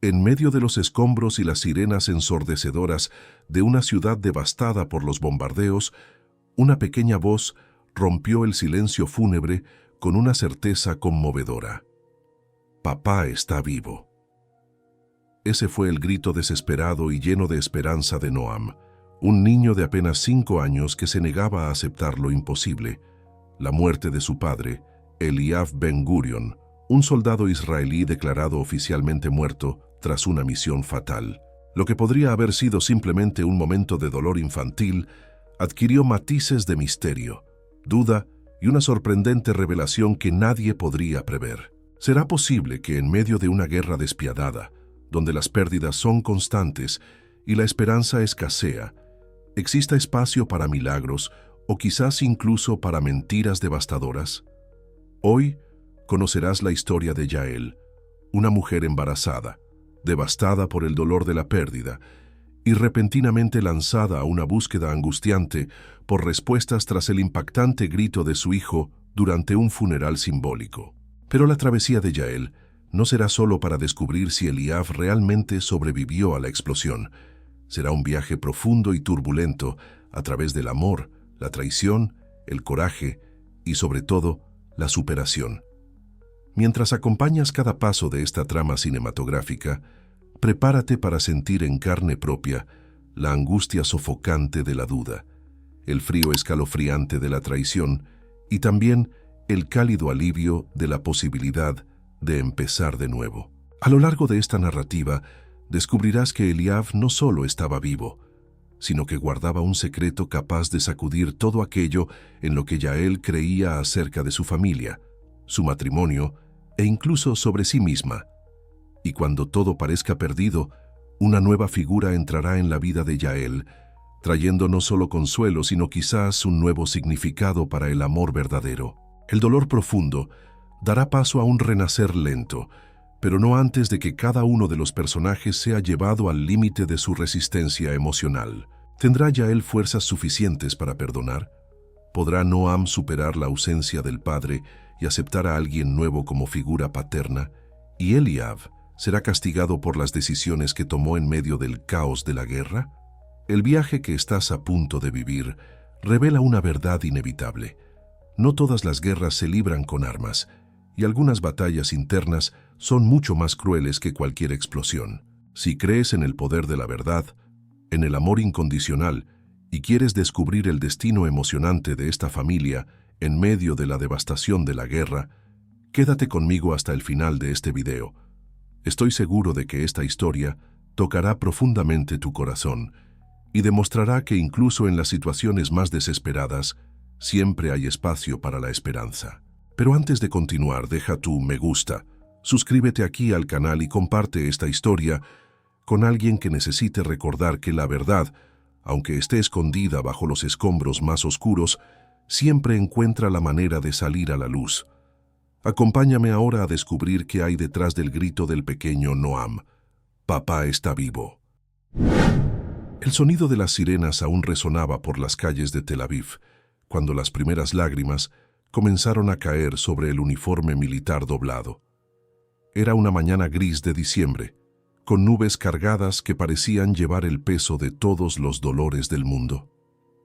En medio de los escombros y las sirenas ensordecedoras de una ciudad devastada por los bombardeos, una pequeña voz rompió el silencio fúnebre con una certeza conmovedora. Papá está vivo. Ese fue el grito desesperado y lleno de esperanza de Noam, un niño de apenas 5 años que se negaba a aceptar lo imposible, la muerte de su padre, Eliav Ben Gurion, un soldado israelí declarado oficialmente muerto tras una misión fatal. Lo que podría haber sido simplemente un momento de dolor infantil, adquirió matices de misterio, duda y una sorprendente revelación que nadie podría prever. ¿Será posible que en medio de una guerra despiadada, donde las pérdidas son constantes y la esperanza escasea, exista espacio para milagros o quizás incluso para mentiras devastadoras? Hoy conocerás la historia de Yael, una mujer embarazada, devastada por el dolor de la pérdida y repentinamente lanzada a una búsqueda angustiante por respuestas tras el impactante grito de su hijo durante un funeral simbólico. Pero la travesía de Yael no será solo para descubrir si Eliav realmente sobrevivió a la explosión. Será un viaje profundo y turbulento a través del amor, la traición, el coraje y, sobre todo, la superación. Mientras acompañas cada paso de esta trama cinematográfica, prepárate para sentir en carne propia la angustia sofocante de la duda, el frío escalofriante de la traición y también el cálido alivio de la posibilidad de empezar de nuevo. A lo largo de esta narrativa, descubrirás que Eliav no solo estaba vivo, sino que guardaba un secreto capaz de sacudir todo aquello en lo que Yael creía acerca de su familia, su matrimonio e incluso sobre sí misma. Y cuando todo parezca perdido, una nueva figura entrará en la vida de Yael, trayendo no solo consuelo, sino quizás un nuevo significado para el amor verdadero. El dolor profundo dará paso a un renacer lento, pero no antes de que cada uno de los personajes sea llevado al límite de su resistencia emocional. ¿Tendrá Yael fuerzas suficientes para perdonar? ¿Podrá Noam superar la ausencia del padre y aceptar a alguien nuevo como figura paterna? ¿Y Eliav será castigado por las decisiones que tomó en medio del caos de la guerra? El viaje que estás a punto de vivir revela una verdad inevitable. No todas las guerras se libran con armas, y algunas batallas internas son mucho más crueles que cualquier explosión. Si crees en el poder de la verdad, en el amor incondicional, y quieres descubrir el destino emocionante de esta familia en medio de la devastación de la guerra, quédate conmigo hasta el final de este video. Estoy seguro de que esta historia tocará profundamente tu corazón y demostrará que incluso en las situaciones más desesperadas, siempre hay espacio para la esperanza. Pero antes de continuar, deja tu me gusta, suscríbete aquí al canal y comparte esta historia con alguien que necesite recordar que la verdad, aunque esté escondida bajo los escombros más oscuros, siempre encuentra la manera de salir a la luz. Acompáñame ahora a descubrir qué hay detrás del grito del pequeño Noam. Papá está vivo. El sonido de las sirenas aún resonaba por las calles de Tel Aviv, cuando las primeras lágrimas comenzaron a caer sobre el uniforme militar doblado. Era una mañana gris de diciembre, con nubes cargadas que parecían llevar el peso de todos los dolores del mundo.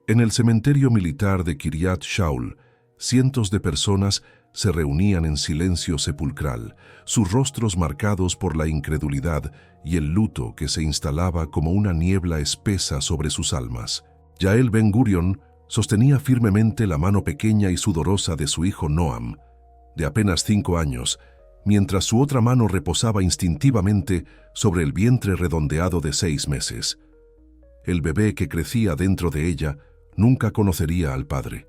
En el cementerio militar de Kiryat Shaul, cientos de personas se reunían en silencio sepulcral, sus rostros marcados por la incredulidad y el luto que se instalaba como una niebla espesa sobre sus almas. Yael Ben Gurion sostenía firmemente la mano pequeña y sudorosa de su hijo Noam, de apenas 5 años, mientras su otra mano reposaba instintivamente sobre el vientre redondeado de 6 meses. El bebé que crecía dentro de ella nunca conocería al padre.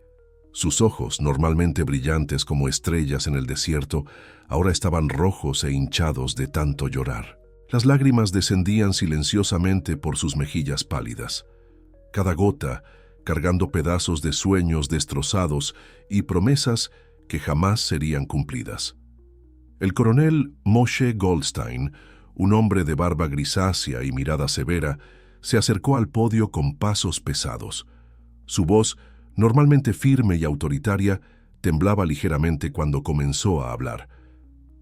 Sus ojos, normalmente brillantes como estrellas en el desierto, ahora estaban rojos e hinchados de tanto llorar. Las lágrimas descendían silenciosamente por sus mejillas pálidas. Cada gota cargando pedazos de sueños destrozados y promesas que jamás serían cumplidas. El coronel Moshe Goldstein, un hombre de barba grisácea y mirada severa, se acercó al podio con pasos pesados. Su voz, normalmente firme y autoritaria, temblaba ligeramente cuando comenzó a hablar.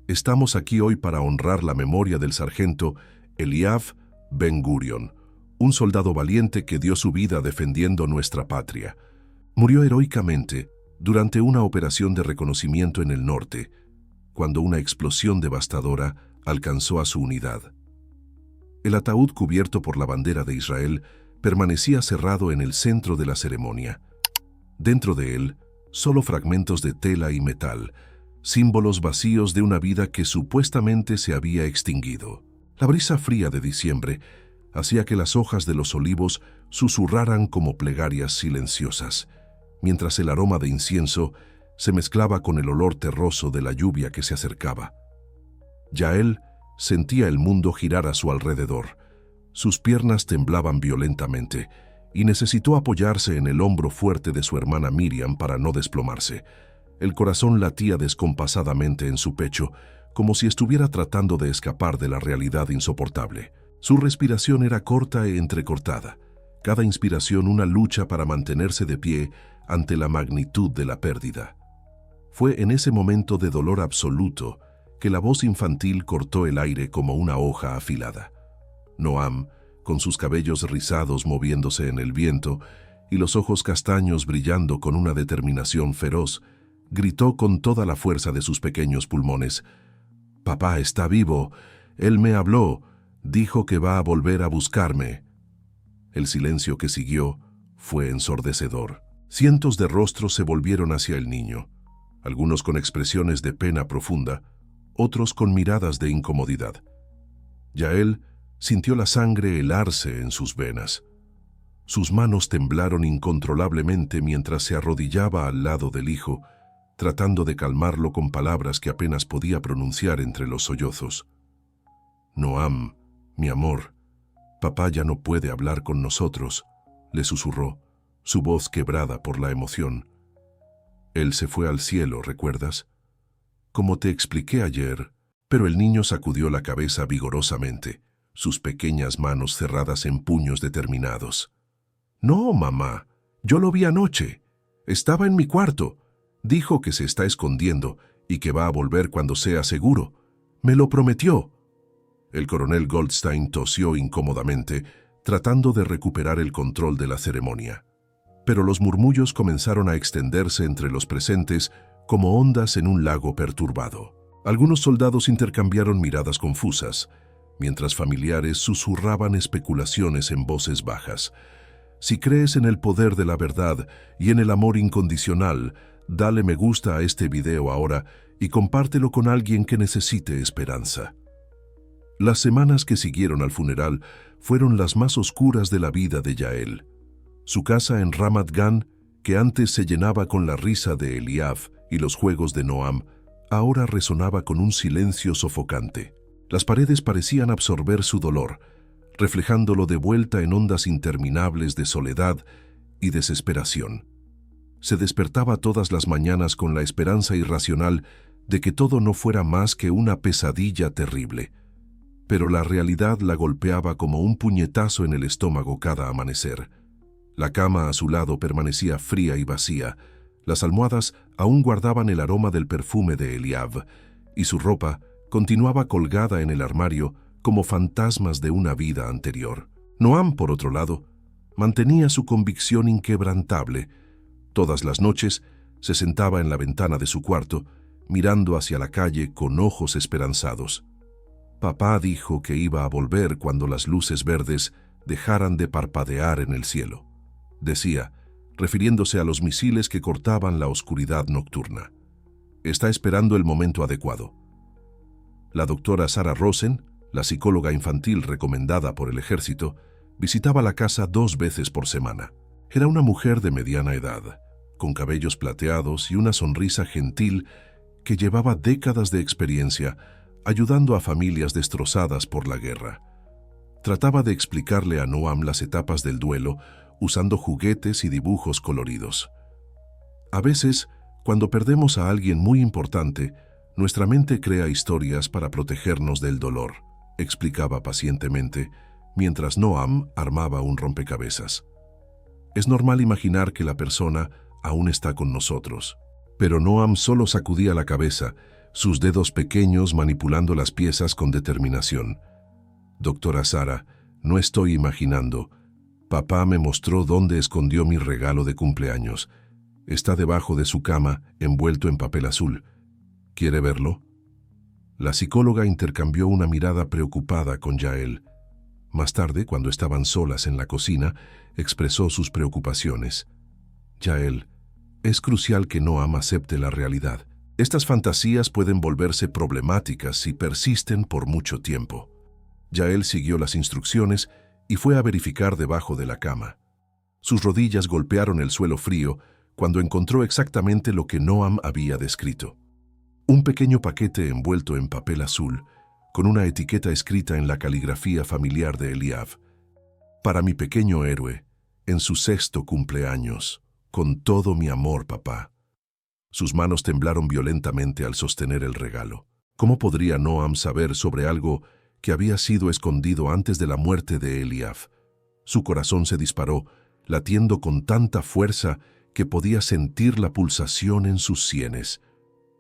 Estamos aquí hoy para honrar la memoria del sargento Eliav Ben-Gurion, un soldado valiente que dio su vida defendiendo nuestra patria. Murió heroicamente durante una operación de reconocimiento en el norte, cuando una explosión devastadora alcanzó a su unidad. El ataúd cubierto por la bandera de Israel permanecía cerrado en el centro de la ceremonia. Dentro de él, solo fragmentos de tela y metal, símbolos vacíos de una vida que supuestamente se había extinguido. La brisa fría de diciembre hacía que las hojas de los olivos susurraran como plegarias silenciosas, mientras el aroma de incienso se mezclaba con el olor terroso de la lluvia que se acercaba. Yael sentía el mundo girar a su alrededor. Sus piernas temblaban violentamente y necesitó apoyarse en el hombro fuerte de su hermana Miriam para no desplomarse. El corazón latía descompasadamente en su pecho, como si estuviera tratando de escapar de la realidad insoportable. Su respiración era corta e entrecortada, cada inspiración una lucha para mantenerse de pie ante la magnitud de la pérdida. Fue en ese momento de dolor absoluto que la voz infantil cortó el aire como una hoja afilada. Noam, con sus cabellos rizados moviéndose en el viento y los ojos castaños brillando con una determinación feroz, gritó con toda la fuerza de sus pequeños pulmones: «Papá está vivo. Él me habló. Dijo que va a volver a buscarme». El silencio que siguió fue ensordecedor. Cientos de rostros se volvieron hacia el niño, algunos con expresiones de pena profunda, otros con miradas de incomodidad. Yael sintió la sangre helarse en sus venas. Sus manos temblaron incontrolablemente mientras se arrodillaba al lado del hijo, tratando de calmarlo con palabras que apenas podía pronunciar entre los sollozos. «Noam, mi amor, papá ya no puede hablar con nosotros», le susurró, su voz quebrada por la emoción. «Él se fue al cielo, ¿recuerdas? Como te expliqué ayer». Pero el niño sacudió la cabeza vigorosamente, sus pequeñas manos cerradas en puños determinados. «No, mamá, yo lo vi anoche. Estaba en mi cuarto. Dijo que se está escondiendo y que va a volver cuando sea seguro. Me lo prometió». El coronel Goldstein tosió incómodamente, tratando de recuperar el control de la ceremonia. Pero los murmullos comenzaron a extenderse entre los presentes como ondas en un lago perturbado. Algunos soldados intercambiaron miradas confusas, mientras familiares susurraban especulaciones en voces bajas. Si crees en el poder de la verdad y en el amor incondicional, dale me gusta a este video ahora y compártelo con alguien que necesite esperanza. Las semanas que siguieron al funeral fueron las más oscuras de la vida de Yael. Su casa en Ramat Gan, que antes se llenaba con la risa de Eliav y los juegos de Noam, ahora resonaba con un silencio sofocante. Las paredes parecían absorber su dolor, reflejándolo de vuelta en ondas interminables de soledad y desesperación. Se despertaba todas las mañanas con la esperanza irracional de que todo no fuera más que una pesadilla terrible. Pero la realidad la golpeaba como un puñetazo en el estómago cada amanecer. La cama a su lado permanecía fría y vacía. Las almohadas aún guardaban el aroma del perfume de Eliav, y su ropa continuaba colgada en el armario como fantasmas de una vida anterior. Noam, por otro lado, mantenía su convicción inquebrantable. Todas las noches se sentaba en la ventana de su cuarto, mirando hacia la calle con ojos esperanzados. Papá dijo que iba a volver cuando las luces verdes dejaran de parpadear en el cielo, decía, refiriéndose a los misiles que cortaban la oscuridad nocturna. Está esperando el momento adecuado. La doctora Sarah Rosen, la psicóloga infantil recomendada por el ejército, visitaba la casa 2 veces por semana. Era una mujer de mediana edad, con cabellos plateados y una sonrisa gentil que llevaba décadas de experiencia ayudando a familias destrozadas por la guerra. Trataba de explicarle a Noam las etapas del duelo usando juguetes y dibujos coloridos. A veces, cuando perdemos a alguien muy importante, nuestra mente crea historias para protegernos del dolor, explicaba pacientemente, mientras Noam armaba un rompecabezas. Es normal imaginar que la persona aún está con nosotros, pero Noam solo sacudía la cabeza, sus dedos pequeños manipulando las piezas con determinación. «Doctora Sara, no estoy imaginando. Papá me mostró dónde escondió mi regalo de cumpleaños. Está debajo de su cama, envuelto en papel azul. ¿Quiere verlo?» La psicóloga intercambió una mirada preocupada con Yael. Más tarde, cuando estaban solas en la cocina, expresó sus preocupaciones. «Yael, es crucial que Noam acepte la realidad. Estas fantasías pueden volverse problemáticas si persisten por mucho tiempo». Yael siguió las instrucciones y fue a verificar debajo de la cama. Sus rodillas golpearon el suelo frío cuando encontró exactamente lo que Noam había descrito. Un pequeño paquete envuelto en papel azul, con una etiqueta escrita en la caligrafía familiar de Eliav. «Para mi pequeño héroe, en su 6º cumpleaños, con todo mi amor, papá». Sus manos temblaron violentamente al sostener el regalo. ¿Cómo podría Noam saber sobre algo que había sido escondido antes de la muerte de Eliav? Su corazón se disparó, latiendo con tanta fuerza que podía sentir la pulsación en sus sienes.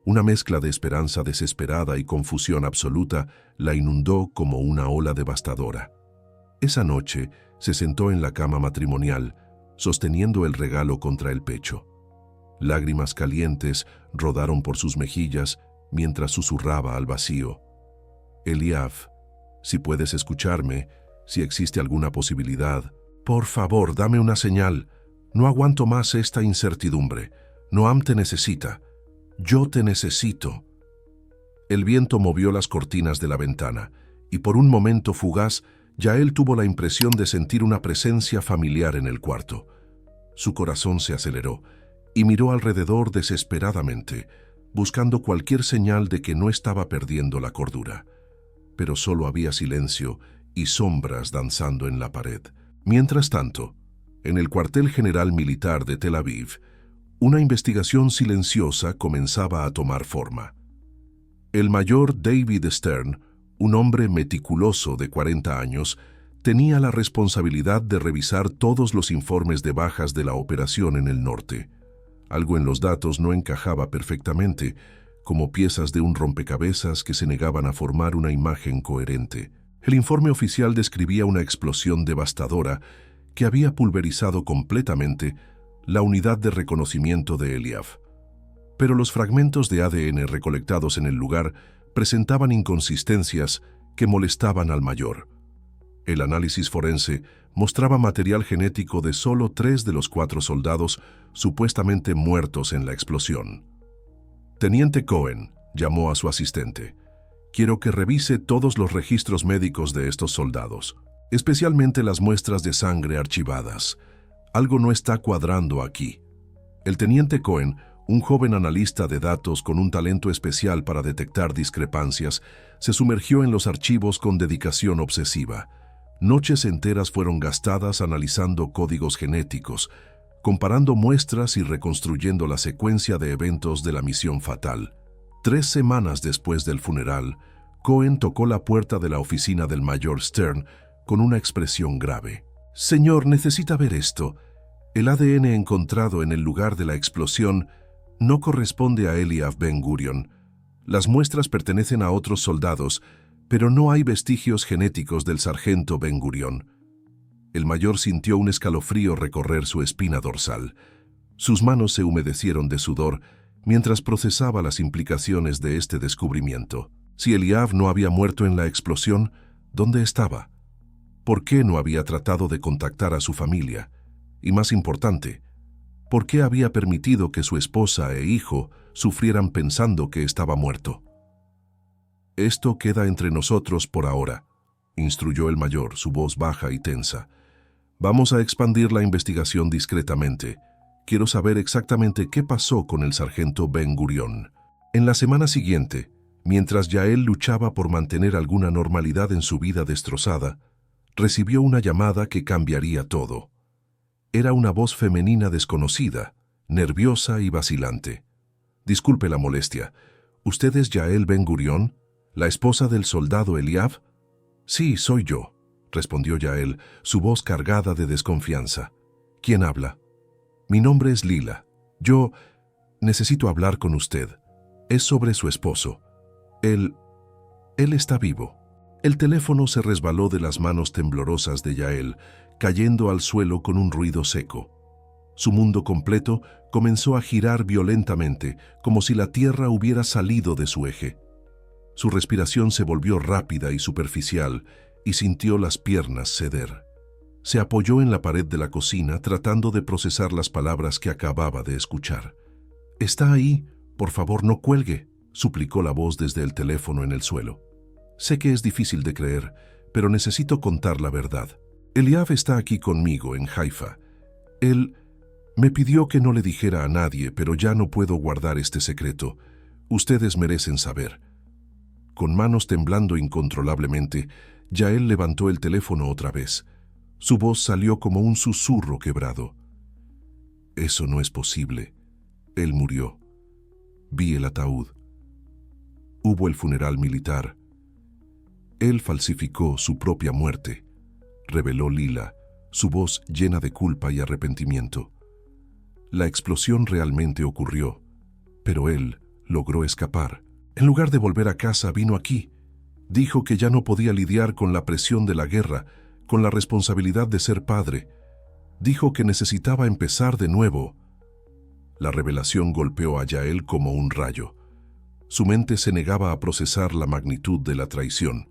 Una mezcla de esperanza desesperada y confusión absoluta la inundó como una ola devastadora. Esa noche se sentó en la cama matrimonial, sosteniendo el regalo contra el pecho. Lágrimas calientes rodaron por sus mejillas mientras susurraba al vacío: «Eliav, si puedes escucharme, si existe alguna posibilidad, por favor, dame una señal. No aguanto más esta incertidumbre. Noam te necesita. Yo te necesito». El viento movió las cortinas de la ventana, y por un momento fugaz, Yael tuvo la impresión de sentir una presencia familiar en el cuarto. Su corazón se aceleró, y miró alrededor desesperadamente, buscando cualquier señal de que no estaba perdiendo la cordura. Pero solo había silencio y sombras danzando en la pared. Mientras tanto, en el cuartel general militar de Tel Aviv, una investigación silenciosa comenzaba a tomar forma. El mayor David Stern, un hombre meticuloso de 40 años, tenía la responsabilidad de revisar todos los informes de bajas de la operación en el norte. Algo en los datos no encajaba perfectamente, como piezas de un rompecabezas que se negaban a formar una imagen coherente. El informe oficial describía una explosión devastadora que había pulverizado completamente la unidad de reconocimiento de Eliav. Pero los fragmentos de ADN recolectados en el lugar presentaban inconsistencias que molestaban al mayor. El análisis forense mostraba material genético de solo 3 de los 4 soldados supuestamente muertos en la explosión. «Teniente Cohen», llamó a su asistente, «quiero que revise todos los registros médicos de estos soldados, especialmente las muestras de sangre archivadas. Algo no está cuadrando aquí». El teniente Cohen, un joven analista de datos con un talento especial para detectar discrepancias, se sumergió en los archivos con dedicación obsesiva. Noches enteras fueron gastadas analizando códigos genéticos, comparando muestras y reconstruyendo la secuencia de eventos de la misión fatal. 3 semanas después del funeral, Cohen tocó la puerta de la oficina del mayor Stern con una expresión grave. «Señor, necesita ver esto. El ADN encontrado en el lugar de la explosión no corresponde a Eliav Ben Gurion. Las muestras pertenecen a otros soldados, pero no hay vestigios genéticos del sargento Ben Gurion». El mayor sintió un escalofrío recorrer su espina dorsal. Sus manos se humedecieron de sudor mientras procesaba las implicaciones de este descubrimiento. Si Eliav no había muerto en la explosión, ¿dónde estaba? ¿Por qué no había tratado de contactar a su familia? Y más importante, ¿por qué había permitido que su esposa e hijo sufrieran pensando que estaba muerto? «Esto queda entre nosotros por ahora», instruyó el mayor, su voz baja y tensa. «Vamos a expandir la investigación discretamente. Quiero saber exactamente qué pasó con el sargento Ben Gurion». En la semana siguiente, mientras Yael luchaba por mantener alguna normalidad en su vida destrozada, recibió una llamada que cambiaría todo. Era una voz femenina desconocida, nerviosa y vacilante. «Disculpe la molestia. ¿Usted es Yael Ben Gurion, la esposa del soldado Eliav?» «Sí, soy yo», respondió Yael, su voz cargada de desconfianza. «¿Quién habla?» «Mi nombre es Lila. Yo necesito hablar con usted. Es sobre su esposo. Él está vivo. El teléfono se resbaló de las manos temblorosas de Yael, cayendo al suelo con un ruido seco. Su mundo completo comenzó a girar violentamente, como si la tierra hubiera salido de su eje. Su respiración se volvió rápida y superficial, y sintió las piernas ceder. Se apoyó en la pared de la cocina, tratando de procesar las palabras que acababa de escuchar. «Está ahí, por favor, no cuelgue», suplicó la voz desde el teléfono en el suelo. «Sé que es difícil de creer, pero necesito contar la verdad. Eliav está aquí conmigo, en Haifa. Él me pidió que no le dijera a nadie, pero ya no puedo guardar este secreto. Ustedes merecen saber». Con manos temblando incontrolablemente, Yael levantó el teléfono otra vez. Su voz salió como un susurro quebrado. «Eso no es posible. Él murió. Vi el ataúd. Hubo el funeral militar. Él falsificó su propia muerte», reveló Lila, su voz llena de culpa y arrepentimiento. «La explosión realmente ocurrió, pero él logró escapar. En lugar de volver a casa, vino aquí. Dijo que ya no podía lidiar con la presión de la guerra, con la responsabilidad de ser padre. Dijo que necesitaba empezar de nuevo». La revelación golpeó a Yael como un rayo. Su mente se negaba a procesar la magnitud de la traición.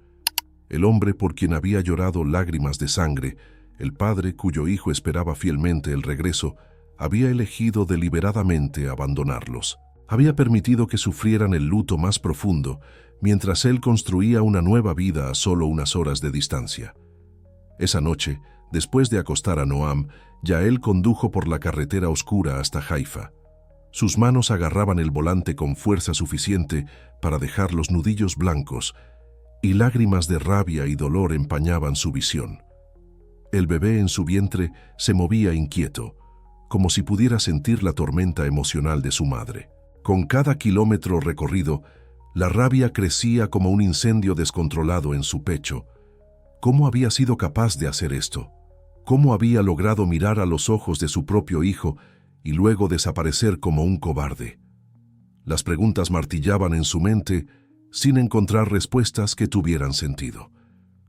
El hombre por quien había llorado lágrimas de sangre, el padre cuyo hijo esperaba fielmente el regreso, había elegido deliberadamente abandonarlos. Había permitido que sufrieran el luto más profundo, mientras él construía una nueva vida a solo unas horas de distancia. Esa noche, después de acostar a Noam, Yael condujo por la carretera oscura hasta Haifa. Sus manos agarraban el volante con fuerza suficiente para dejar los nudillos blancos, y lágrimas de rabia y dolor empañaban su visión. El bebé en su vientre se movía inquieto, como si pudiera sentir la tormenta emocional de su madre. Con cada kilómetro recorrido, la rabia crecía como un incendio descontrolado en su pecho. ¿Cómo había sido capaz de hacer esto? ¿Cómo había logrado mirar a los ojos de su propio hijo y luego desaparecer como un cobarde? Las preguntas martillaban en su mente sin encontrar respuestas que tuvieran sentido.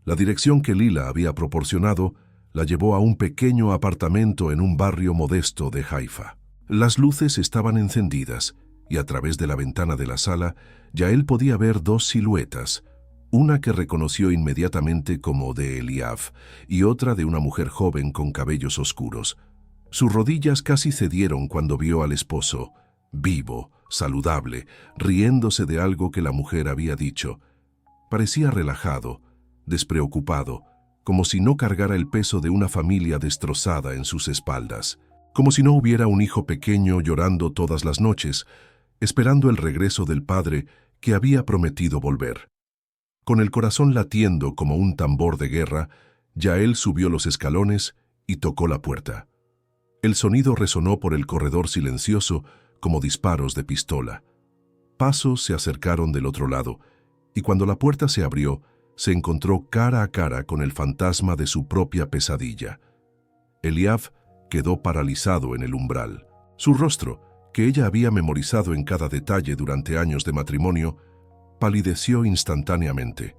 La dirección que Lila había proporcionado la llevó a un pequeño apartamento en un barrio modesto de Haifa. Las luces estaban encendidas y a través de la ventana de la sala Yael podía ver dos siluetas, una que reconoció inmediatamente como de Eliav y otra de una mujer joven con cabellos oscuros. Sus rodillas casi cedieron cuando vio al esposo, vivo, saludable, riéndose de algo que la mujer había dicho. Parecía relajado, despreocupado, como si no cargara el peso de una familia destrozada en sus espaldas, como si no hubiera un hijo pequeño llorando todas las noches, esperando el regreso del padre que había prometido volver. Con el corazón latiendo como un tambor de guerra, Yael subió los escalones y tocó la puerta. El sonido resonó por el corredor silencioso como disparos de pistola. Pasos se acercaron del otro lado, y cuando la puerta se abrió, se encontró cara a cara con el fantasma de su propia pesadilla. Eliav quedó paralizado en el umbral. Su rostro, que ella había memorizado en cada detalle durante años de matrimonio, palideció instantáneamente.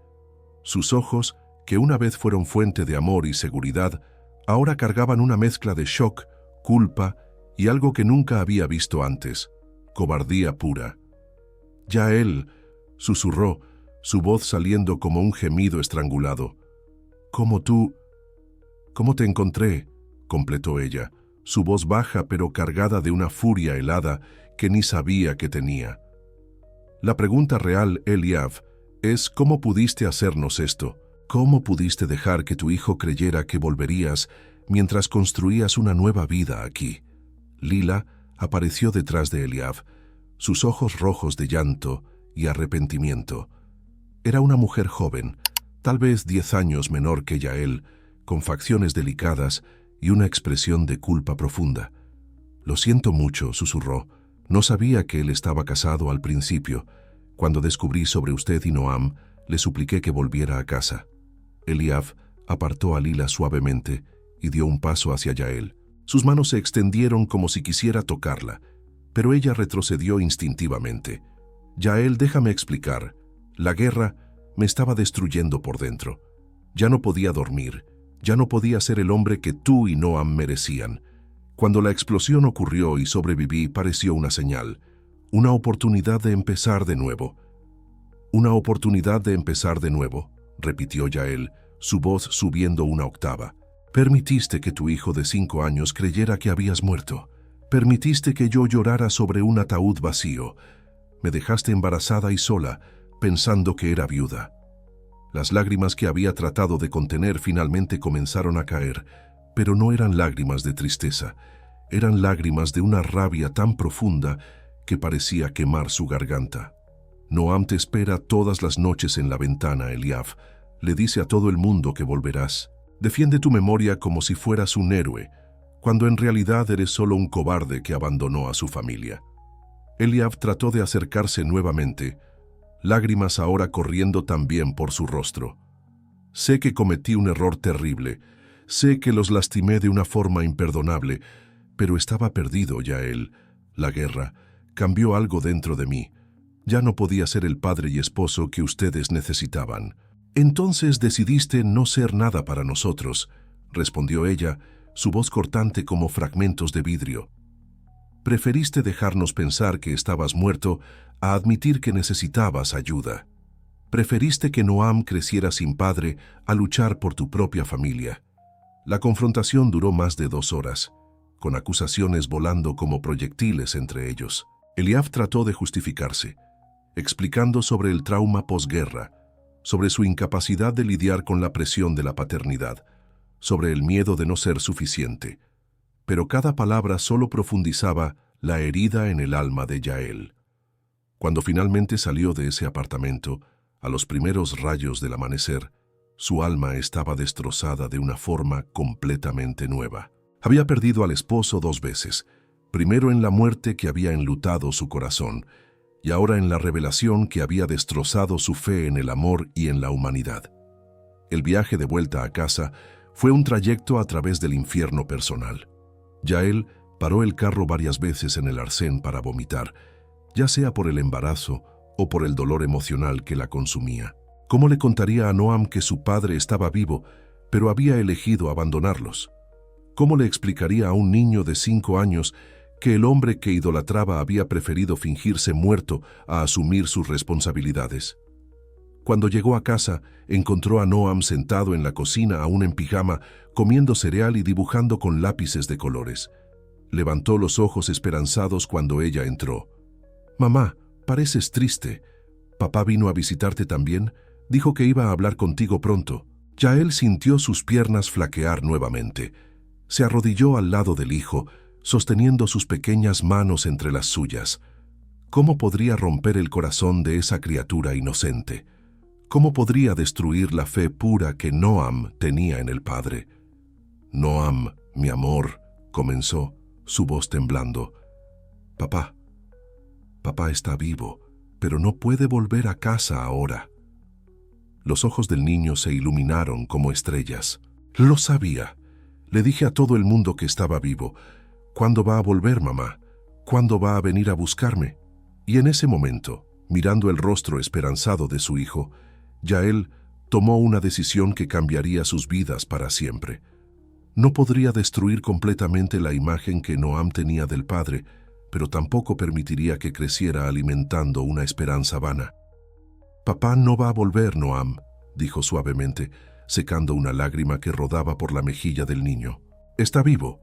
Sus ojos, que una vez fueron fuente de amor y seguridad, ahora cargaban una mezcla de shock, culpa y algo que nunca había visto antes, cobardía pura. «Yael», susurró, su voz saliendo como un gemido estrangulado. «¿Cómo te encontré?», completó ella, su voz baja pero cargada de una furia helada que ni sabía que tenía. La pregunta real, Eliav, es ¿cómo pudiste hacernos esto? ¿Cómo pudiste dejar que tu hijo creyera que volverías mientras construías una nueva vida aquí? Lila apareció detrás de Eliav, sus ojos rojos de llanto y arrepentimiento. Era una mujer joven, tal vez 10 años menor que Yael, con facciones delicadas y una expresión de culpa profunda. «Lo siento mucho», susurró. «No sabía que él estaba casado al principio. Cuando descubrí sobre usted y Noam, le supliqué que volviera a casa». Eliav apartó a Lila suavemente y dio un paso hacia Yael. Sus manos se extendieron como si quisiera tocarla, pero ella retrocedió instintivamente. «Yael, déjame explicar», La guerra me estaba destruyendo por dentro. Ya no podía dormir, ya no podía ser el hombre que tú y Noam merecían. Cuando la explosión ocurrió y sobreviví, pareció una señal, una oportunidad de empezar de nuevo. Una oportunidad de empezar de nuevo, repitió Yael, su voz subiendo una octava. Permitiste que tu hijo de 5 años creyera que habías muerto. Permitiste que yo llorara sobre un ataúd vacío. Me dejaste embarazada y sola, pensando que era viuda. Las lágrimas que había tratado de contener finalmente comenzaron a caer, pero no eran lágrimas de tristeza, eran lágrimas de una rabia tan profunda que parecía quemar su garganta. Noam te espera todas las noches en la ventana, Eliab. Le dice a todo el mundo que volverás. Defiende tu memoria como si fueras un héroe, cuando en realidad eres solo un cobarde que abandonó a su familia. Eliab trató de acercarse nuevamente, lágrimas ahora corriendo también por su rostro. Sé que cometí un error terrible, sé que los lastimé de una forma imperdonable, pero estaba perdido, Yael. La guerra cambió algo dentro de mí. Ya no podía ser el padre y esposo que ustedes necesitaban. Entonces decidiste no ser nada para nosotros, respondió ella, su voz cortante como fragmentos de vidrio. Preferiste dejarnos pensar que estabas muerto a admitir que necesitabas ayuda. Preferiste que Noam creciera sin padre a luchar por tu propia familia. La confrontación duró más de 2 horas, con acusaciones volando como proyectiles entre ellos. Eliab trató de justificarse, explicando sobre el trauma posguerra, sobre su incapacidad de lidiar con la presión de la paternidad, sobre el miedo de no ser suficiente. Pero cada palabra solo profundizaba la herida en el alma de Yael. Cuando finalmente salió de ese apartamento, a los primeros rayos del amanecer, su alma estaba destrozada de una forma completamente nueva. Había perdido al esposo 2 veces, primero en la muerte que había enlutado su corazón, y ahora en la revelación que había destrozado su fe en el amor y en la humanidad. El viaje de vuelta a casa fue un trayecto a través del infierno personal. Yael paró el carro varias veces en el arcén para vomitar, ya sea por el embarazo o por el dolor emocional que la consumía. ¿Cómo le contaría a Noam que su padre estaba vivo, pero había elegido abandonarlos? ¿Cómo le explicaría a un niño de 5 años que el hombre que idolatraba había preferido fingirse muerto a asumir sus responsabilidades? Cuando llegó a casa, encontró a Noam sentado en la cocina aún en pijama, comiendo cereal y dibujando con lápices de colores. Levantó los ojos esperanzados cuando ella entró. «Mamá, pareces triste. ¿Papá vino a visitarte también? Dijo que iba a hablar contigo pronto». Yael sintió sus piernas flaquear nuevamente. Se arrodilló al lado del hijo, sosteniendo sus pequeñas manos entre las suyas. ¿Cómo podría romper el corazón de esa criatura inocente? ¿Cómo podría destruir la fe pura que Noam tenía en el padre? «Noam, mi amor», comenzó, su voz temblando. «Papá está vivo, pero no puede volver a casa ahora». Los ojos del niño se iluminaron como estrellas. «Lo sabía. Le dije a todo el mundo que estaba vivo. ¿Cuándo va a volver, mamá? ¿Cuándo va a venir a buscarme?» Y en ese momento, mirando el rostro esperanzado de su hijo, Yael tomó una decisión que cambiaría sus vidas para siempre. No podría destruir completamente la imagen que Noam tenía del padre, pero tampoco permitiría que creciera alimentando una esperanza vana. «Papá no va a volver, Noam», dijo suavemente, secando una lágrima que rodaba por la mejilla del niño. «Está vivo,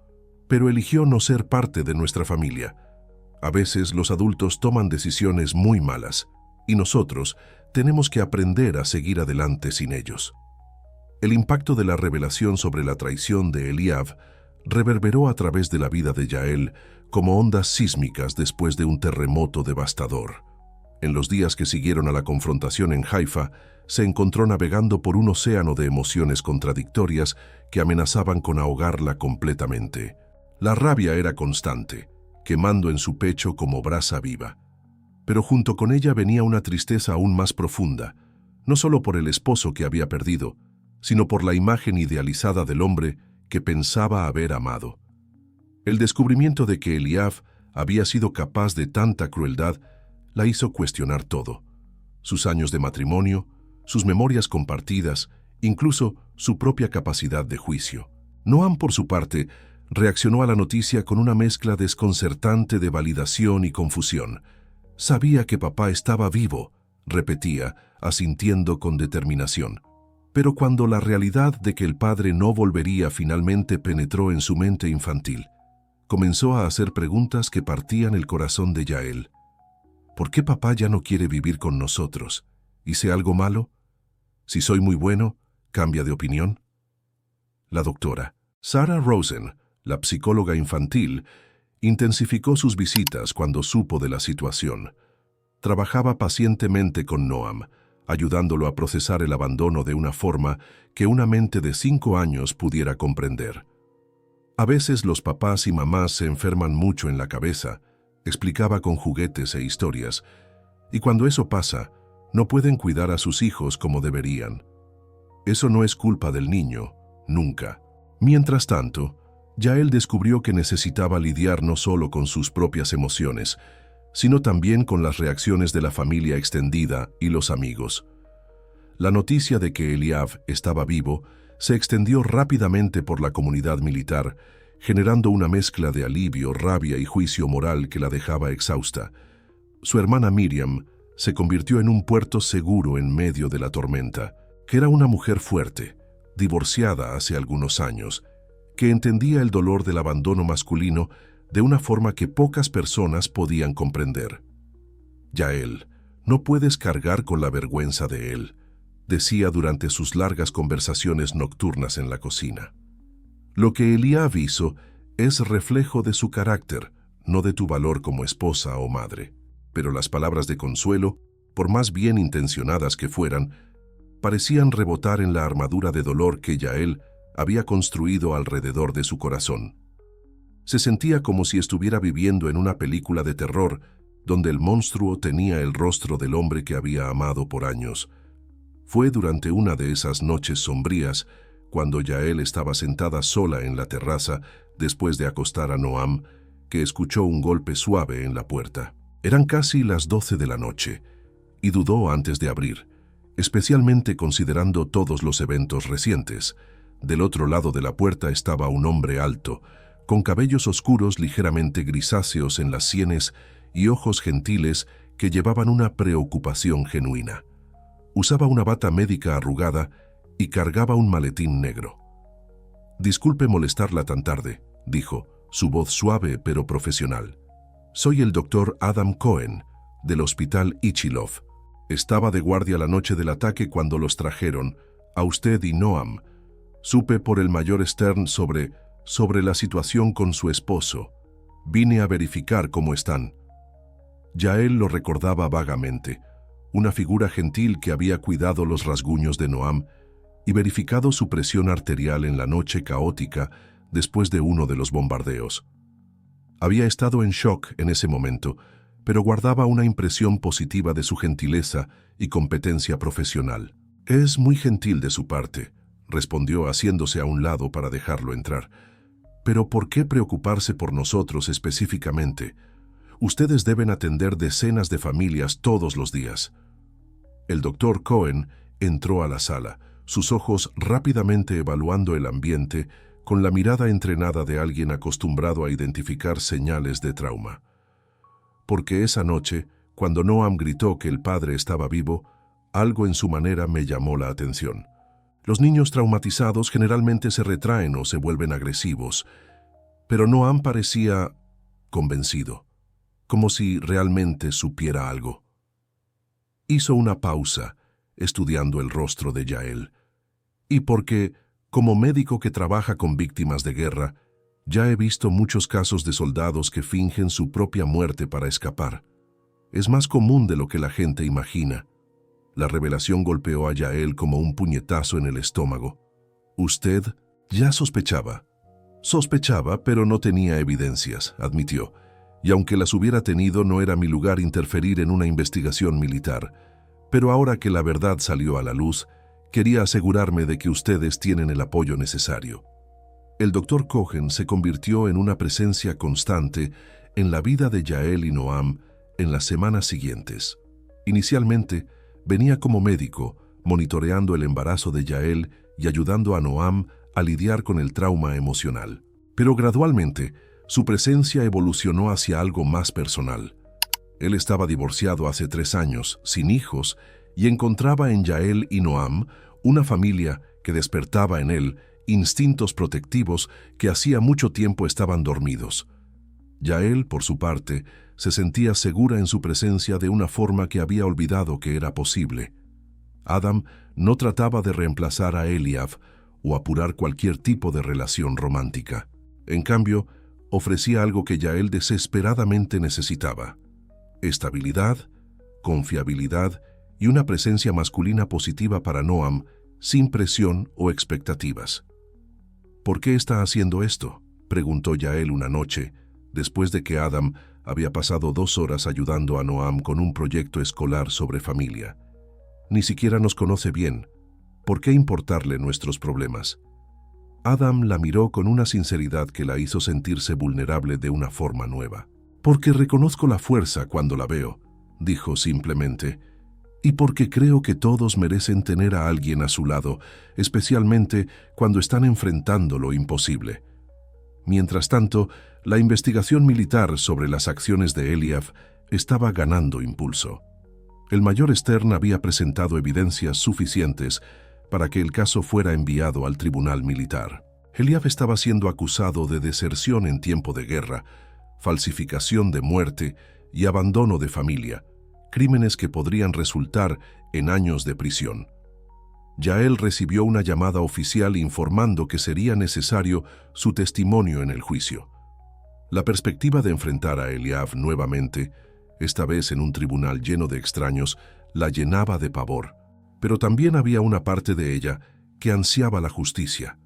pero eligió no ser parte de nuestra familia. A veces los adultos toman decisiones muy malas, y nosotros tenemos que aprender a seguir adelante sin ellos». El impacto de la revelación sobre la traición de Eliab reverberó a través de la vida de Yael como ondas sísmicas después de un terremoto devastador. En los días que siguieron a la confrontación en Haifa, se encontró navegando por un océano de emociones contradictorias que amenazaban con ahogarla completamente. La rabia era constante, quemando en su pecho como brasa viva. Pero junto con ella venía una tristeza aún más profunda, no solo por el esposo que había perdido, sino por la imagen idealizada del hombre que pensaba haber amado. El descubrimiento de que Eliab había sido capaz de tanta crueldad la hizo cuestionar todo. sus años de matrimonio, sus memorias compartidas, incluso su propia capacidad de juicio. Noam, por su parte, reaccionó a la noticia con una mezcla desconcertante de validación y confusión. Sabía que papá estaba vivo, repetía, asintiendo con determinación. Pero cuando la realidad de que el padre no volvería finalmente penetró en su mente infantil, comenzó a hacer preguntas que partían el corazón de Yael. ¿Por qué papá ya no quiere vivir con nosotros? ¿Hice algo malo? Si soy muy bueno, ¿cambia de opinión? La doctora Sarah Rosen, la psicóloga infantil, intensificó sus visitas cuando supo de la situación. Trabajaba pacientemente con Noam, ayudándolo a procesar el abandono de una forma que una mente de 5 años pudiera comprender. A veces los papás y mamás se enferman mucho en la cabeza, explicaba con juguetes e historias, y cuando eso pasa, no pueden cuidar a sus hijos como deberían. Eso no es culpa del niño, nunca. Mientras tanto, Yael descubrió que necesitaba lidiar no solo con sus propias emociones, sino también con las reacciones de la familia extendida y los amigos. La noticia de que Eliav estaba vivo se extendió rápidamente por la comunidad militar, generando una mezcla de alivio, rabia y juicio moral que la dejaba exhausta. Su hermana Miriam se convirtió en un puerto seguro en medio de la tormenta, que era una mujer fuerte, divorciada hace algunos años, que entendía el dolor del abandono masculino de una forma que pocas personas podían comprender. Yael, no puedes cargar con la vergüenza de él, decía durante sus largas conversaciones nocturnas en la cocina. Lo que Eliav hizo es reflejo de su carácter, no de tu valor como esposa o madre. Pero las palabras de consuelo, por más bien intencionadas que fueran, parecían rebotar en la armadura de dolor que Yael había construido alrededor de su corazón. Se sentía como si estuviera viviendo en una película de terror donde el monstruo tenía el rostro del hombre que había amado por años. Fue durante una de esas noches sombrías, cuando Yael estaba sentada sola en la terraza después de acostar a Noam, que escuchó un golpe suave en la puerta. Eran casi las 12 de la noche, y dudó antes de abrir, especialmente considerando todos los eventos recientes. Del otro lado de la puerta estaba un hombre alto, con cabellos oscuros ligeramente grisáceos en las sienes y ojos gentiles que llevaban una preocupación genuina. Usaba una bata médica arrugada y cargaba un maletín negro. «Disculpe molestarla tan tarde», dijo, su voz suave pero profesional. «Soy el doctor Adam Cohen, del hospital Ichilov. Estaba de guardia la noche del ataque cuando los trajeron, a usted y Noam. Supe por el mayor Stern sobre la situación con su esposo. Vine a verificar cómo están». Yael lo recordaba vagamente, una figura gentil que había cuidado los rasguños de Noam y verificado su presión arterial en la noche caótica después de uno de los bombardeos. Había estado en shock en ese momento, pero guardaba una impresión positiva de su gentileza y competencia profesional. «Es muy gentil de su parte», respondió haciéndose a un lado para dejarlo entrar. «Pero ¿por qué preocuparse por nosotros específicamente? Ustedes deben atender decenas de familias todos los días». El doctor Cohen entró a la sala, sus ojos rápidamente evaluando el ambiente con la mirada entrenada de alguien acostumbrado a identificar señales de trauma. Porque esa noche, cuando Noam gritó que el padre estaba vivo, algo en su manera me llamó la atención. Los niños traumatizados generalmente se retraen o se vuelven agresivos, pero Noam parecía convencido, como si realmente supiera algo. Hizo una pausa, estudiando el rostro de Yael. Y porque, como médico que trabaja con víctimas de guerra, ya he visto muchos casos de soldados que fingen su propia muerte para escapar. Es más común de lo que la gente imagina. La revelación golpeó a Yael como un puñetazo en el estómago. «Usted ya sospechaba». «Sospechaba, pero no tenía evidencias», admitió. «Y aunque las hubiera tenido, no era mi lugar interferir en una investigación militar. Pero ahora que la verdad salió a la luz, quería asegurarme de que ustedes tienen el apoyo necesario». El doctor Cohen se convirtió en una presencia constante en la vida de Yael y Noam en las semanas siguientes. Inicialmente, venía como médico, monitoreando el embarazo de Yael y ayudando a Noam a lidiar con el trauma emocional. Pero gradualmente, su presencia evolucionó hacia algo más personal. Él estaba divorciado hace 3 años, sin hijos, y encontraba en Yael y Noam una familia que despertaba en él instintos protectivos que hacía mucho tiempo estaban dormidos. Yael, por su parte, se sentía segura en su presencia de una forma que había olvidado que era posible. Adam no trataba de reemplazar a Eliab o apurar cualquier tipo de relación romántica. En cambio, ofrecía algo que Yael desesperadamente necesitaba: estabilidad, confiabilidad y una presencia masculina positiva para Noam, sin presión o expectativas. ¿Por qué está haciendo esto?, preguntó Yael una noche, después de que Adam había pasado 2 horas ayudando a Noam con un proyecto escolar sobre familia. Ni siquiera nos conoce bien. ¿Por qué importarle nuestros problemas? Adam la miró con una sinceridad que la hizo sentirse vulnerable de una forma nueva. Porque reconozco la fuerza cuando la veo, dijo simplemente, y porque creo que todos merecen tener a alguien a su lado, especialmente cuando están enfrentando lo imposible. Mientras tanto, la investigación militar sobre las acciones de Eliab estaba ganando impulso. El mayor Stern había presentado evidencias suficientes para que el caso fuera enviado al tribunal militar. Eliab estaba siendo acusado de deserción en tiempo de guerra, falsificación de muerte y abandono de familia, crímenes que podrían resultar en años de prisión. Yael recibió una llamada oficial informando que sería necesario su testimonio en el juicio. La perspectiva de enfrentar a Eliab nuevamente, esta vez en un tribunal lleno de extraños, la llenaba de pavor, pero también había una parte de ella que ansiaba la justicia,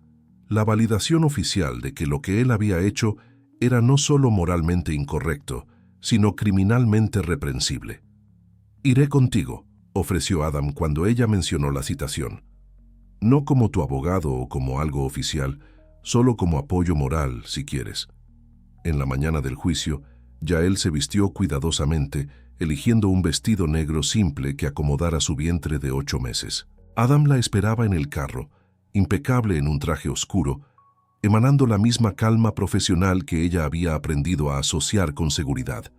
la validación oficial de que lo que él había hecho era no solo moralmente incorrecto, sino criminalmente reprensible. «Iré contigo», ofreció Adam cuando ella mencionó la citación. «No como tu abogado o como algo oficial, solo como apoyo moral, si quieres». En la mañana del juicio, Yael se vistió cuidadosamente, eligiendo un vestido negro simple que acomodara su vientre de 8 meses. Adam la esperaba en el carro, impecable en un traje oscuro, emanando la misma calma profesional que ella había aprendido a asociar con seguridad.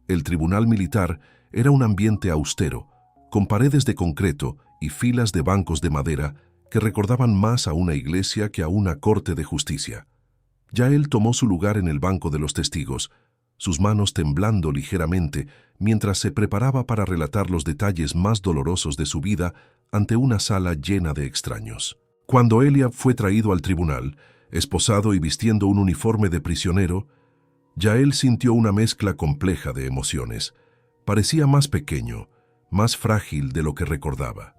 El tribunal militar era un ambiente austero, con paredes de concreto y filas de bancos de madera que recordaban más a una iglesia que a una corte de justicia. Yael tomó su lugar en el banco de los testigos, sus manos temblando ligeramente mientras se preparaba para relatar los detalles más dolorosos de su vida ante una sala llena de extraños. Cuando Eliab fue traído al tribunal, esposado y vistiendo un uniforme de prisionero, Yael sintió una mezcla compleja de emociones. Parecía más pequeño, más frágil de lo que recordaba.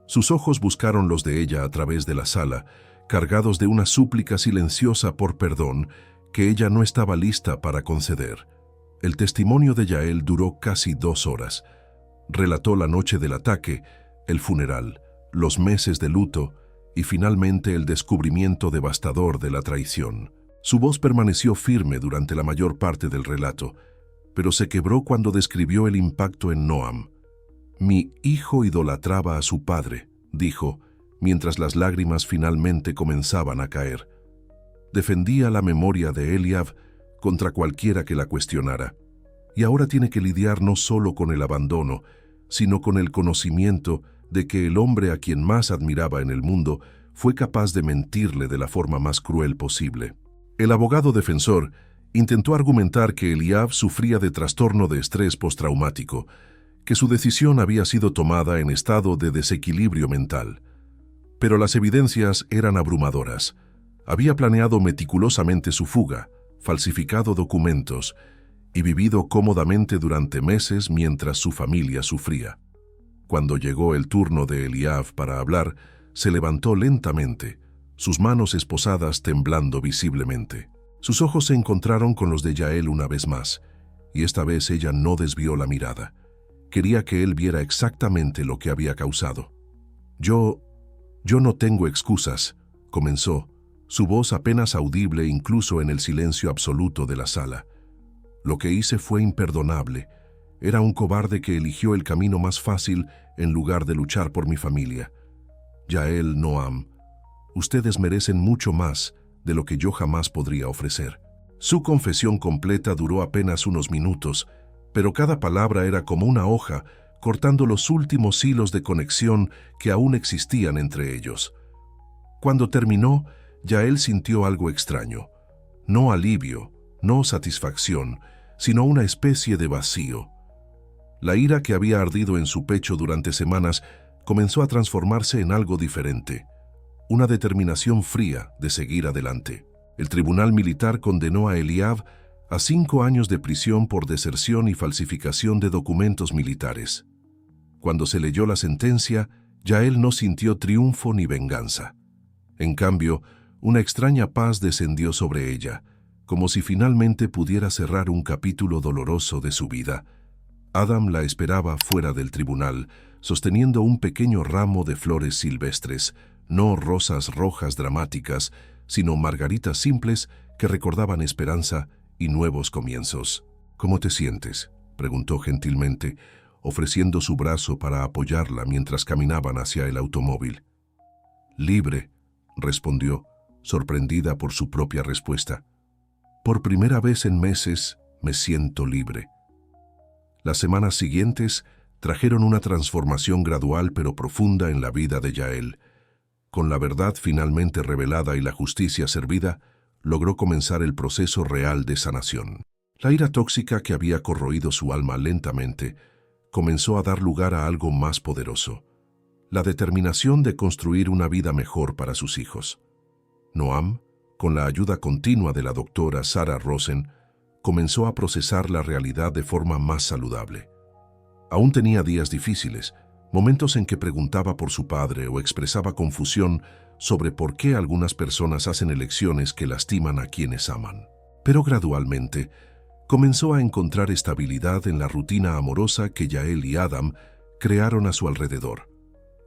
Sus ojos buscaron los de ella a través de la sala, cargados de una súplica silenciosa por perdón que ella no estaba lista para conceder. El testimonio de Yael duró casi 2 horas. Relató la noche del ataque, el funeral, los meses de luto y finalmente el descubrimiento devastador de la traición. Su voz permaneció firme durante la mayor parte del relato, pero se quebró cuando describió el impacto en Noam. «Mi hijo idolatraba a su padre», dijo, mientras las lágrimas finalmente comenzaban a caer. Defendía la memoria de Eliab contra cualquiera que la cuestionara, y ahora tiene que lidiar no solo con el abandono, sino con el conocimiento de que el hombre a quien más admiraba en el mundo fue capaz de mentirle de la forma más cruel posible. El abogado defensor intentó argumentar que Eliab sufría de trastorno de estrés postraumático, que su decisión había sido tomada en estado de desequilibrio mental. Pero las evidencias eran abrumadoras. Había planeado meticulosamente su fuga, falsificado documentos y vivido cómodamente durante meses mientras su familia sufría. Cuando llegó el turno de Eliab para hablar, se levantó lentamente, sus manos esposadas temblando visiblemente. Sus ojos se encontraron con los de Yael una vez más, y esta vez ella no desvió la mirada. Quería que él viera exactamente lo que había causado. Yo no tengo excusas», comenzó, su voz apenas audible incluso en el silencio absoluto de la sala. «Lo que hice fue imperdonable, Era un cobarde que eligió el camino más fácil en lugar de luchar por mi familia. Yael, Noam, ustedes merecen mucho más de lo que yo jamás podría ofrecer. Su confesión completa duró apenas unos minutos, pero cada palabra era como una hoja, cortando los últimos hilos de conexión que aún existían entre ellos. Cuando terminó, Yael sintió algo extraño. No alivio, no satisfacción, sino una especie de vacío. La ira que había ardido en su pecho durante semanas comenzó a transformarse en algo diferente, una determinación fría de seguir adelante. El tribunal militar condenó a Eliab a 5 años de prisión por deserción y falsificación de documentos militares. Cuando se leyó la sentencia, Yael no sintió triunfo ni venganza. En cambio, una extraña paz descendió sobre ella, como si finalmente pudiera cerrar un capítulo doloroso de su vida. Adam la esperaba fuera del tribunal, sosteniendo un pequeño ramo de flores silvestres, no rosas rojas dramáticas, sino margaritas simples que recordaban esperanza y nuevos comienzos. «¿Cómo te sientes?», preguntó gentilmente, ofreciendo su brazo para apoyarla mientras caminaban hacia el automóvil. «Libre», respondió, sorprendida por su propia respuesta. «Por primera vez en meses me siento libre». Las semanas siguientes trajeron una transformación gradual pero profunda en la vida de Yael. Con la verdad finalmente revelada y la justicia servida, logró comenzar el proceso real de sanación. La ira tóxica que había corroído su alma lentamente comenzó a dar lugar a algo más poderoso: la determinación de construir una vida mejor para sus hijos. Noam, con la ayuda continua de la doctora Sarah Rosen, comenzó a procesar la realidad de forma más saludable. Aún tenía días difíciles, momentos en que preguntaba por su padre o expresaba confusión sobre por qué algunas personas hacen elecciones que lastiman a quienes aman. Pero gradualmente, comenzó a encontrar estabilidad en la rutina amorosa que Yael y Adam crearon a su alrededor.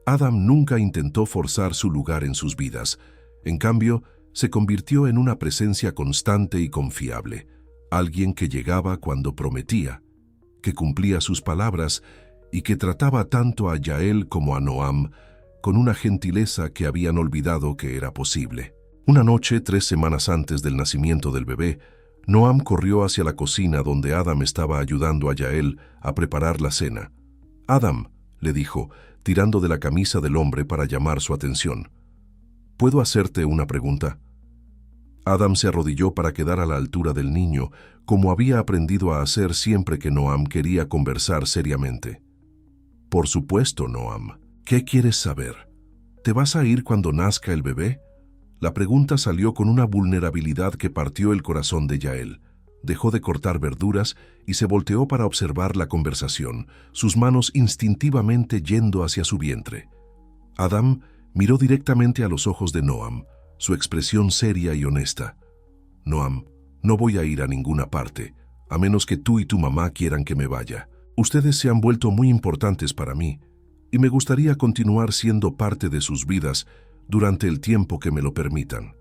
Adam nunca intentó forzar su lugar en sus vidas. En cambio, se convirtió en una presencia constante y confiable, alguien que llegaba cuando prometía, que cumplía sus palabras y que trataba tanto a Yael como a Noam con una gentileza que habían olvidado que era posible. Una noche, 3 semanas antes del nacimiento del bebé, Noam corrió hacia la cocina donde Adam estaba ayudando a Yael a preparar la cena. «Adam», le dijo, tirando de la camisa del hombre para llamar su atención, «¿puedo hacerte una pregunta?». Adam se arrodilló para quedar a la altura del niño, como había aprendido a hacer siempre que Noam quería conversar seriamente. «Por supuesto, Noam. ¿Qué quieres saber? ¿Te vas a ir cuando nazca el bebé?». La pregunta salió con una vulnerabilidad que partió el corazón de Yael. Dejó de cortar verduras y se volteó para observar la conversación, sus manos instintivamente yendo hacia su vientre. Adam miró directamente a los ojos de Noam, su expresión seria y honesta. «Noam, no voy a ir a ninguna parte, a menos que tú y tu mamá quieran que me vaya. Ustedes se han vuelto muy importantes para mí, y me gustaría continuar siendo parte de sus vidas durante el tiempo que me lo permitan».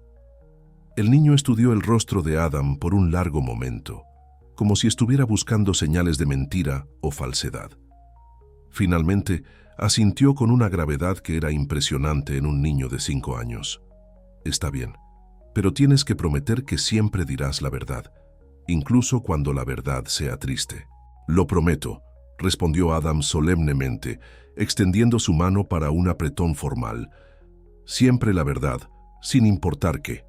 El niño estudió el rostro de Adam por un largo momento, como si estuviera buscando señales de mentira o falsedad. Finalmente, asintió con una gravedad que era impresionante en un niño de 5 años. «Está bien, pero tienes que prometer que siempre dirás la verdad, incluso cuando la verdad sea triste». «Lo prometo», respondió Adam solemnemente, extendiendo su mano para un apretón formal. «Siempre la verdad, sin importar qué».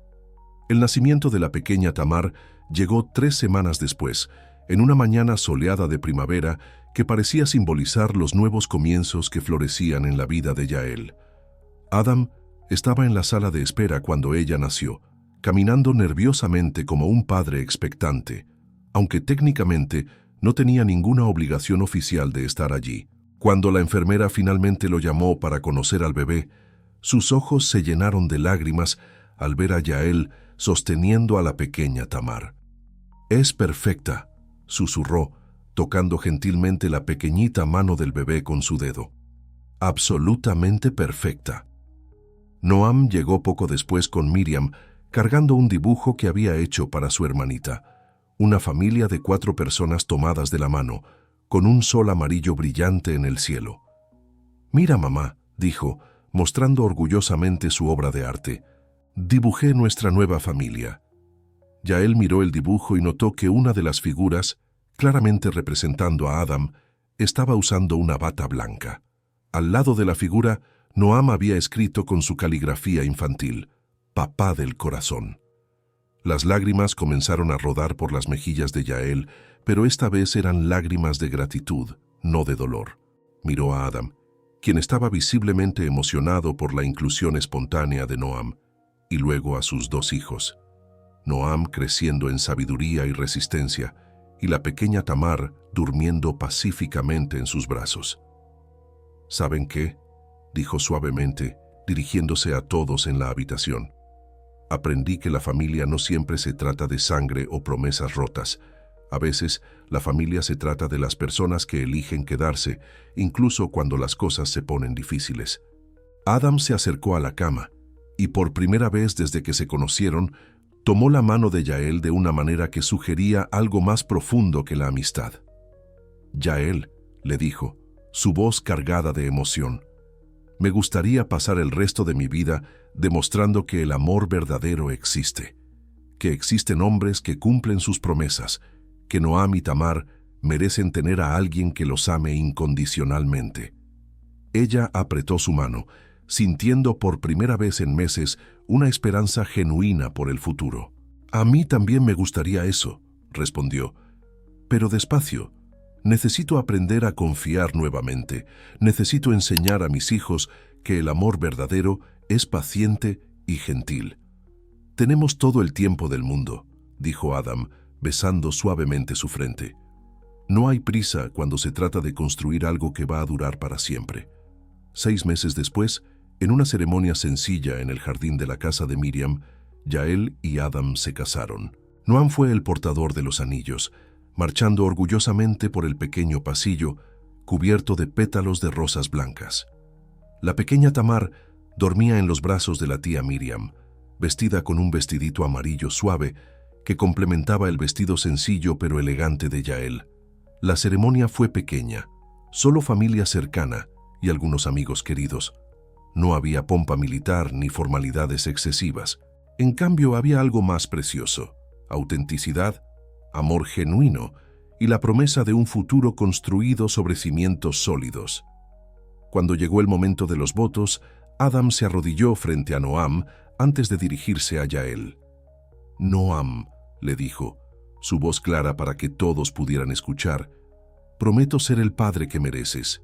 El nacimiento de la pequeña Tamar llegó 3 semanas después, en una mañana soleada de primavera que parecía simbolizar los nuevos comienzos que florecían en la vida de Yael. Adam estaba en la sala de espera cuando ella nació, caminando nerviosamente como un padre expectante, aunque técnicamente no tenía ninguna obligación oficial de estar allí. Cuando la enfermera finalmente lo llamó para conocer al bebé, sus ojos se llenaron de lágrimas al ver a Yael sosteniendo a la pequeña Tamar. «Es perfecta», susurró, tocando gentilmente la pequeñita mano del bebé con su dedo. «Absolutamente perfecta». Noam llegó poco después con Miriam, cargando un dibujo que había hecho para su hermanita, una familia de 4 personas tomadas de la mano, con un sol amarillo brillante en el cielo. «Mira, mamá», dijo, mostrando orgullosamente su obra de arte. «Dibujé nuestra nueva familia». Yael miró el dibujo y notó que una de las figuras, claramente representando a Adam, estaba usando una bata blanca. Al lado de la figura, Noam había escrito con su caligrafía infantil, «Papá del corazón». Las lágrimas comenzaron a rodar por las mejillas de Yael, pero esta vez eran lágrimas de gratitud, no de dolor. Miró a Adam, quien estaba visiblemente emocionado por la inclusión espontánea de Noam, y luego a sus dos hijos. Noam creciendo en sabiduría y resistencia, y la pequeña Tamar durmiendo pacíficamente en sus brazos. «¿Saben qué?», dijo suavemente, dirigiéndose a todos en la habitación. «Aprendí que la familia no siempre se trata de sangre o promesas rotas. A veces, la familia se trata de las personas que eligen quedarse, incluso cuando las cosas se ponen difíciles». Adam se acercó a la cama, y por primera vez desde que se conocieron, tomó la mano de Yael de una manera que sugería algo más profundo que la amistad. «Yael», le dijo, su voz cargada de emoción, «me gustaría pasar el resto de mi vida demostrando que el amor verdadero existe, que existen hombres que cumplen sus promesas, que Noam y Tamar merecen tener a alguien que los ame incondicionalmente». Ella apretó su mano, sintiendo por primera vez en meses una esperanza genuina por el futuro. «A mí también me gustaría eso», respondió, «pero despacio. Necesito aprender a confiar nuevamente. Necesito enseñar a mis hijos que el amor verdadero es paciente y gentil». «Tenemos todo el tiempo del mundo», dijo Adam, besando suavemente su frente. «No hay prisa cuando se trata de construir algo que va a durar para siempre». 6 meses después, en una ceremonia sencilla en el jardín de la casa de Miriam, Yael y Adam se casaron. Noam fue el portador de los anillos, marchando orgullosamente por el pequeño pasillo, cubierto de pétalos de rosas blancas. La pequeña Tamar dormía en los brazos de la tía Miriam, vestida con un vestidito amarillo suave que complementaba el vestido sencillo pero elegante de Yael. La ceremonia fue pequeña, solo familia cercana y algunos amigos queridos. No había pompa militar ni formalidades excesivas. En cambio, había algo más precioso: autenticidad, amor genuino y la promesa de un futuro construido sobre cimientos sólidos. Cuando llegó el momento de los votos, Adam se arrodilló frente a Noam antes de dirigirse a Yael. «Noam», le dijo, su voz clara para que todos pudieran escuchar, «prometo ser el padre que mereces.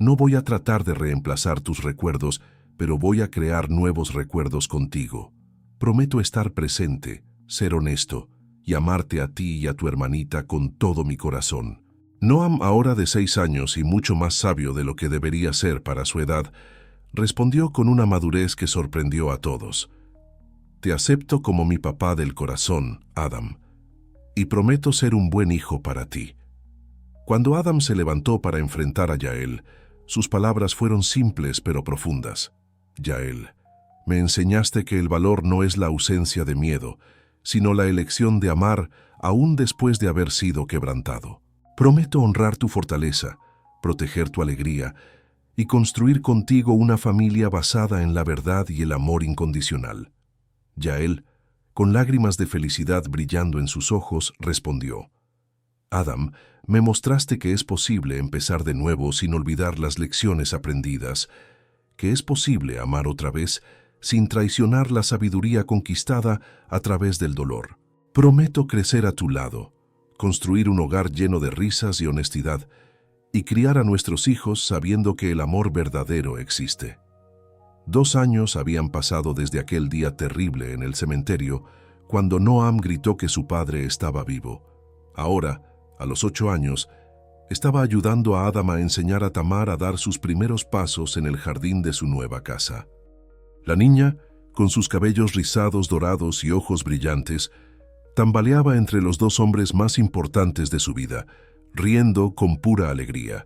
No voy a tratar de reemplazar tus recuerdos, pero voy a crear nuevos recuerdos contigo. Prometo estar presente, ser honesto y amarte a ti y a tu hermanita con todo mi corazón». Noam, ahora de 6 años y mucho más sabio de lo que debería ser para su edad, respondió con una madurez que sorprendió a todos. «Te acepto como mi papá del corazón, Adam, y prometo ser un buen hijo para ti». Cuando Adam se levantó para enfrentar a Yael, sus palabras fueron simples pero profundas. «Yael, me enseñaste que el valor no es la ausencia de miedo, sino la elección de amar aún después de haber sido quebrantado. Prometo honrar tu fortaleza, proteger tu alegría y construir contigo una familia basada en la verdad y el amor incondicional». Yael, con lágrimas de felicidad brillando en sus ojos, respondió: «Adam, me mostraste que es posible empezar de nuevo sin olvidar las lecciones aprendidas, que es posible amar otra vez sin traicionar la sabiduría conquistada a través del dolor. Prometo crecer a tu lado, construir un hogar lleno de risas y honestidad, y criar a nuestros hijos sabiendo que el amor verdadero existe». 2 años habían pasado desde aquel día terrible en el cementerio, cuando Noam gritó que su padre estaba vivo. Ahora, a los 8 años, estaba ayudando a Adam a enseñar a Tamar a dar sus primeros pasos en el jardín de su nueva casa. La niña, con sus cabellos rizados dorados y ojos brillantes, tambaleaba entre los 2 hombres más importantes de su vida, riendo con pura alegría.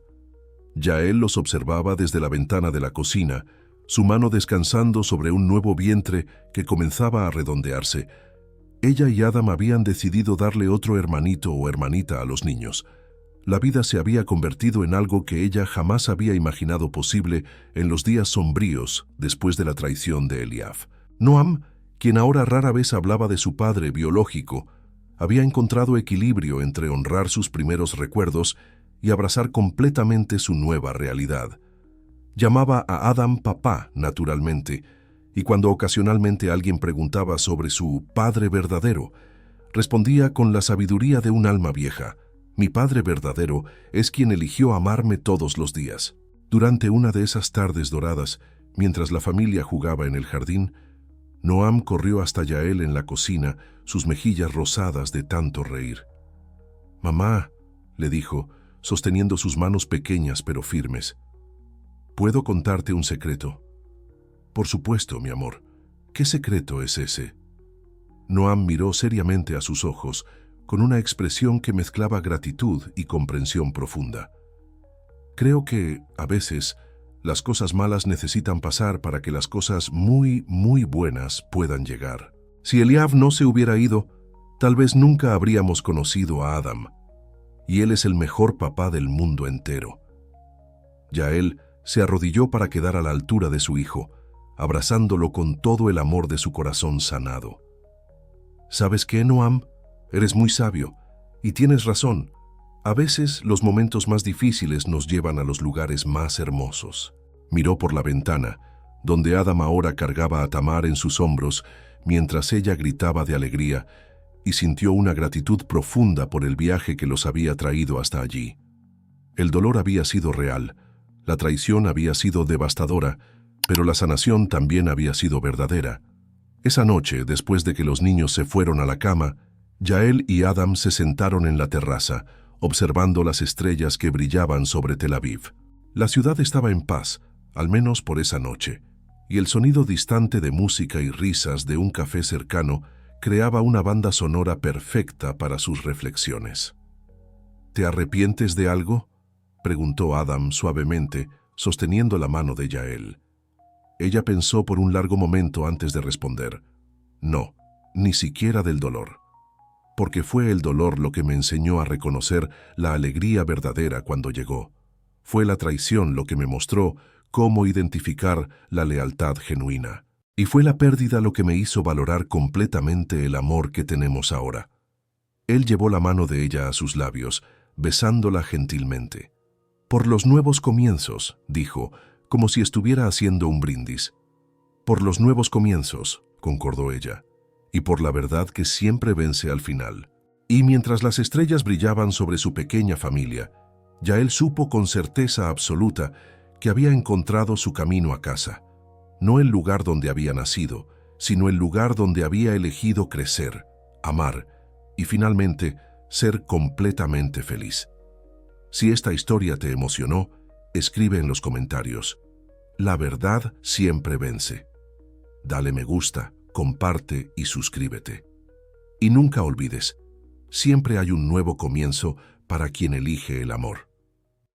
Yael los observaba desde la ventana de la cocina, su mano descansando sobre un nuevo vientre que comenzaba a redondearse. Ella y Adam habían decidido darle otro hermanito o hermanita a los niños. La vida se había convertido en algo que ella jamás había imaginado posible en los días sombríos después de la traición de Eliab. Noam, quien ahora rara vez hablaba de su padre biológico, había encontrado equilibrio entre honrar sus primeros recuerdos y abrazar completamente su nueva realidad. Llamaba a Adam papá, naturalmente, y cuando ocasionalmente alguien preguntaba sobre su padre verdadero, respondía con la sabiduría de un alma vieja: mi padre verdadero es quien eligió amarme todos los días. Durante una de esas tardes doradas, mientras la familia jugaba en el jardín, Noam corrió hasta Yael en la cocina, sus mejillas rosadas de tanto reír. «Mamá», le dijo, sosteniendo sus manos pequeñas pero firmes, «¿puedo contarte un secreto?» «Por supuesto, mi amor. ¿Qué secreto es ese?» Noam miró seriamente a sus ojos, con una expresión que mezclaba gratitud y comprensión profunda. «Creo que, a veces, las cosas malas necesitan pasar para que las cosas muy, muy buenas puedan llegar. Si Eliab no se hubiera ido, tal vez nunca habríamos conocido a Adam. Y él es el mejor papá del mundo entero». Yael se arrodilló para quedar a la altura de su hijo, abrazándolo con todo el amor de su corazón sanado. «¿Sabes qué, Noam? Eres muy sabio, y tienes razón. A veces los momentos más difíciles nos llevan a los lugares más hermosos». Miró por la ventana, donde Adam ahora cargaba a Tamar en sus hombros, mientras ella gritaba de alegría, y sintió una gratitud profunda por el viaje que los había traído hasta allí. El dolor había sido real, la traición había sido devastadora, pero la sanación también había sido verdadera. Esa noche, después de que los niños se fueron a la cama, Yael y Adam se sentaron en la terraza, observando las estrellas que brillaban sobre Tel Aviv. La ciudad estaba en paz, al menos por esa noche, y el sonido distante de música y risas de un café cercano creaba una banda sonora perfecta para sus reflexiones. «¿Te arrepientes de algo?», preguntó Adam suavemente, sosteniendo la mano de Yael. Ella pensó por un largo momento antes de responder. «No, ni siquiera del dolor. Porque fue el dolor lo que me enseñó a reconocer la alegría verdadera cuando llegó. Fue la traición lo que me mostró cómo identificar la lealtad genuina. Y fue la pérdida lo que me hizo valorar completamente el amor que tenemos ahora». Él llevó la mano de ella a sus labios, besándola gentilmente. «Por los nuevos comienzos», dijo, como si estuviera haciendo un brindis. «Por los nuevos comienzos», concordó ella, «y por la verdad que siempre vence al final». Y mientras las estrellas brillaban sobre su pequeña familia, Yael supo con certeza absoluta que había encontrado su camino a casa. No el lugar donde había nacido, sino el lugar donde había elegido crecer, amar y finalmente ser completamente feliz. Si esta historia te emocionó, escribe en los comentarios. La verdad siempre vence. Dale me gusta, comparte y suscríbete. Y nunca olvides, siempre hay un nuevo comienzo para quien elige el amor.